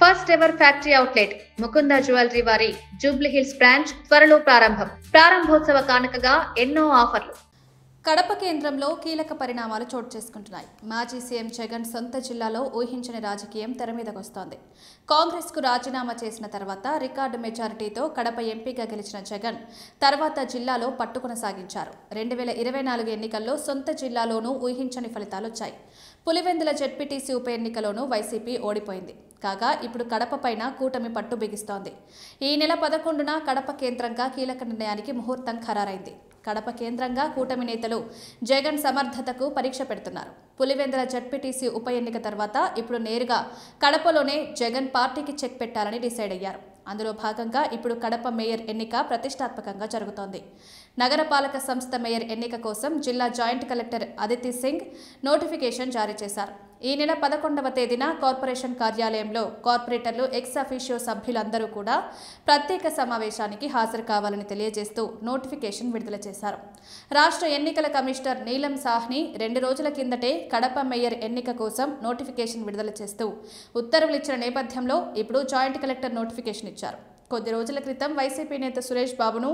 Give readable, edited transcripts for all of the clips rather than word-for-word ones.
First ever factory outlet Mukunda jewellery వారి Jubilee hills branch త్వరలో ప్రారంభోత్సవ కానుకగా ఎన్నో ఆఫర్లు. కడప కేంద్రంలో కీలక పరిణామాలు చోటు చేసుకుంటున్నాయి. మాజీ సీఎం జగన్ సొంత జిల్లాలో ఊహించని రాజకీయం తెర మీదకొస్తోంది. కాంగ్రెస్కు రాజీనామా చేసిన తర్వాత రికార్డు మెజారిటీతో కడప ఎంపీగా గెలిచిన జగన్ తర్వాత జిల్లాలో పట్టు కొనసాగించారు. 2024 ఎన్నికల్లో సొంత జిల్లాలోనూ ఊహించని ఫలితాలొచ్చాయి. పులివెందుల జెడ్పీటీసీ ఉప ఎన్నికలోనూ వైసీపీ ఓడిపోయింది. కాగా ఇప్పుడు కడప పైన కూటమి పట్టు బిగిస్తోంది. ఈ నెల 11న కడప కేంద్రంగా కీలక నిర్ణయానికి ముహూర్తం ఖరారైంది. కడప కేంద్రంగా కూటమి నేతలు జగన్ సమర్థతకు పరీక్ష పెడుతున్నారు. పులివెందుల జెడ్పీటీసీ ఉప ఎన్నిక తర్వాత ఇప్పుడు నేరుగా కడపలోనే జగన్ పార్టీకి చెక్ పెట్టాలని డిసైడ్ అయ్యారు. అందులో భాగంగా ఇప్పుడు కడప మేయర్ ఎన్నిక ప్రతిష్టాత్మకంగా జరుగుతోంది. నగరపాలక సంస్థ మేయర్ ఎన్నిక కోసం జిల్లా joint collector Aditi Singh notification జారీ చేశారు. ఈ నెల 11వ తేదీన కార్పొరేషన్ కార్యాలయంలో కార్పొరేటర్లు ఎక్స్ అఫీషియో సభ్యులందరూ కూడా ప్రత్యేక సమావేశానికి హాజరు కావాలని తెలియజేస్తూ నోటిఫికేషన్ విడుదల చేశారు. రాష్ట్ర ఎన్నికల కమిషనర్ నీలం సాహ్ని 2 రోజుల కిందటే కడప మేయర్ ఎన్నిక కోసం నోటిఫికేషన్ విడుదల చేస్తూ ఉత్తర్వులు ఇచ్చిన నేపథ్యంలో ఇప్పుడు జాయింట్ కలెక్టర్ నోటిఫికేషన్ ఇచ్చారు. కొద్ది రోజుల క్రితం వైసీపీ నేత సురేష్ బాబును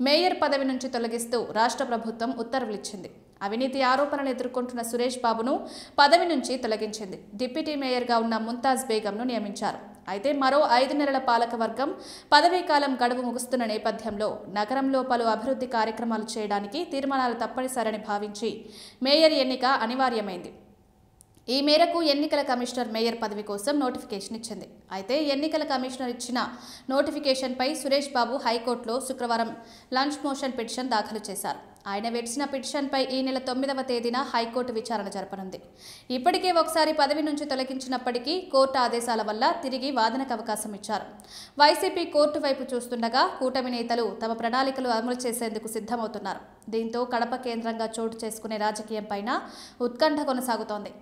మేయర్ పదవి నుంచి తొలగిస్తూ రాష్ట్ర ప్రభుత్వం ఉత్తర్వులిచ్చింది. అవినీతి ఆరోపణలు ఎదుర్కొంటున్న సురేష్ బాబును పదవి నుంచి తొలగించింది. డిప్యూటీ మేయర్గా ఉన్న ముంతాజ్ బేగంను నియమించారు. అయితే మరో 5 నెలల పాలకవర్గం పదవీకాలం గడువు ముగుస్తున్న నేపథ్యంలో నగరంలో పలు అభివృద్ధి కార్యక్రమాలు చేయడానికి తీర్మానాలు తప్పనిసరని భావించి మేయర్ ఎన్నిక అనివార్యమైంది. ఈ మేరకు ఎన్నికల కమిషనర్ మేయర్ పదవి కోసం నోటిఫికేషన్ ఇచ్చింది. అయితే ఎన్నికల కమిషనర్ ఇచ్చిన నోటిఫికేషన్పై సురేష్ బాబు హైకోర్టులో శుక్రవారం లంచ్ మోషన్ పిటిషన్ దాఖలు చేశారు. ఆయన వేసిన పిటిషన్పై ఈ నెల 9వ తేదీన హైకోర్టు విచారణ జరపనుంది. ఇప్పటికే ఒకసారి పదవి నుంచి తొలగించినప్పటికీ కోర్టు ఆదేశాల వల్ల తిరిగి వాదనకు అవకాశం ఇచ్చారు. వైసీపీ కోర్టు వైపు చూస్తుండగా కూటమి నేతలు తమ ప్రణాళికలు అమలు చేసేందుకు సిద్ధమవుతున్నారు. దీంతో కడప కేంద్రంగా చోటు చేసుకునే రాజకీయం పైన ఉత్కంఠ కొనసాగుతోంది.